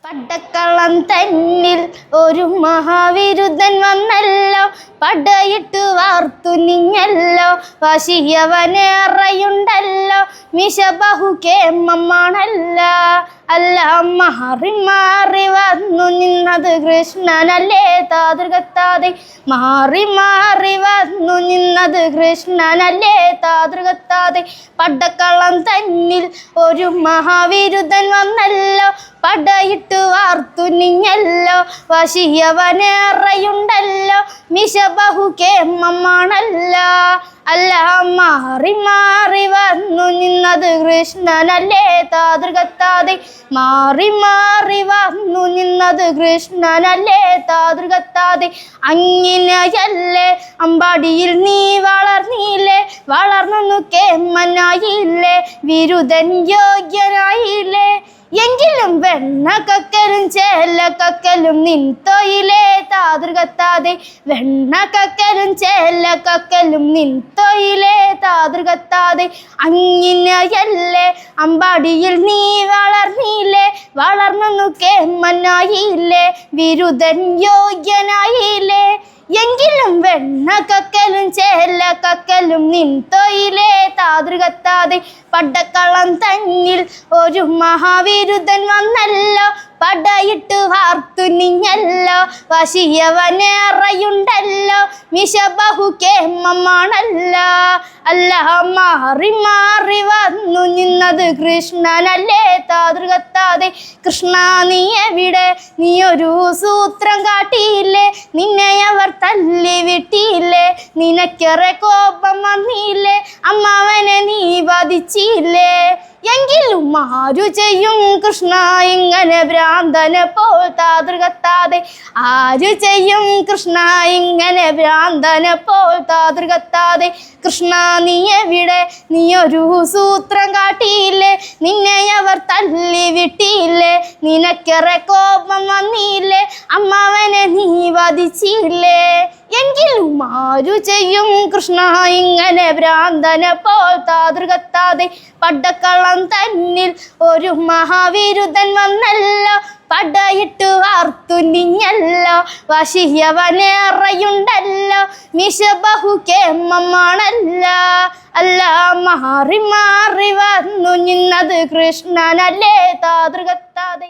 പടക്കളം തന്നിൽ ഒരു മഹാവിരുദ്ധൻ വന്നല്ലോ, പടയിട്ടു വാർത്തു നിഞ്ഞല്ലോ, വശിയവനേറെയുണ്ടല്ലോ, മിശ ബഹുകേമമാണല്ല. അല്ല മാറി മാറി വന്നു നിന്നത് കൃഷ്ണനല്ലേ താതൃകത്താതെ, മാറി മാറി വന്നു നിന്നത് കൃഷ്ണനല്ലേ താതൃകത്താതെ. പടക്കളം തന്നിൽ ഒരു മഹാവിരുദ്ധൻ വന്നല്ലോ, പടയിട്ടു വാർത്തു നിഞ്ഞല്ലോ, വശിയവനേറെയുണ്ടല്ലോ, മിശ ബഹുകേമമാണല്ല. അല്ല മാറി മാറി വന്നു നിന്നത് കൃഷ്ണനല്ലേ താതൃകത്താതെ, മാറി മാറി വന്നു നിന്നത് കൃഷ്ണനല്ലേ താതൃകത്താതെ. അങ്ങിനെയല്ലേ അമ്പാടിയിൽ നീ വളർന്നില്ലേ, വളർന്നു കേമനായില്ലേ, വിരുദ്ധൻ യോഗ്യനായില്ലേ. എങ്കിലും വെണ്ണ കക്കലും ചേല കക്കലും നിൻ തൊയിലേ താതൃകത്താതെ, വെണ്ണ കക്കലും ചേല കക്കലും നിൻ തൊയിലേ താതൃകത്താതെ. അങ്ങിനെയല്ലേ അമ്പാടിയിൽ നീ വളർന്നില്ലേ, വളർന്നു കേമനായില്ലേ, വിരുദ്ധൻ യോഗ്യനായില്ലേ. എങ്കിലും വെണ്ണ കക്കലും ചേല കക്കലും നിൻ തൊയിലേ താതൃകത്താതെ. പടക്കളം തന്നിൽ ഒരു മഹാവിരുദ്ധൻ വന്നല്ലോ, പടയിട്ടു വാർത്തു നിഞ്ഞല്ലോ, വശിയവനേറെയുണ്ടല്ലോ, മിശ ബഹുകേമമാണല്ല. അല്ല മാറി മാറി വന്നു നിന്നത് കൃഷ്ണനല്ലേ താതൃകത്താതെ. കൃഷ്ണ നീ എവിടെ, നീ ഒരു സൂത്രം കാട്ടിയില്ലേ, നിന്നെ അവർ തല്ലി വിട്ടിയില്ലേ, നിനക്കേറെ കോപം വന്നില്ലേ, അമ്മാവനെ നീ വധിച്ചില്ലേ. എങ്കിലും ആരു ചെയ്യും കൃഷ്ണ ഇങ്ങനെ ഭ്രാന്തനെ പോൽ താതൃകത്താതെ, ആരു ചെയ്യും കൃഷ്ണ ഇങ്ങനെ ഭ്രാന്തനെ പോൽ താതൃകത്താതെ. കൃഷ്ണ നീ എവിടെ, നീ ഒരു സൂത്രം കാട്ടിയില്ലേ, നിന്നെ അവർ തല്ലി വിട്ടിയില്ലേ, നിനക്കേറെ കോപം വന്നില്ലേ, അമ്മാവനെ നീ വധിച്ചില്ലേ. എങ്കിലും ആരു ചെയ്യും കൃഷ്ണ ഇങ്ങനെ ഭ്രാന്തനെ പോൽ താതൃകത്താതെ. പടക്കളം തന്നിൽ ഒരു മഹാവിരുദ്ധൻ വന്നല്ലോ, പടയിട്ടു വാർത്തു നിഞ്ഞല്ലോ, വശിയവനേറെയുണ്ടല്ലോ, മിശ ബഹുകേമമാണല്ല. അല്ല മാറി മാറി വന്നു നിന്നത് കൃഷ്ണനല്ലേ താതൃകത്താതെ.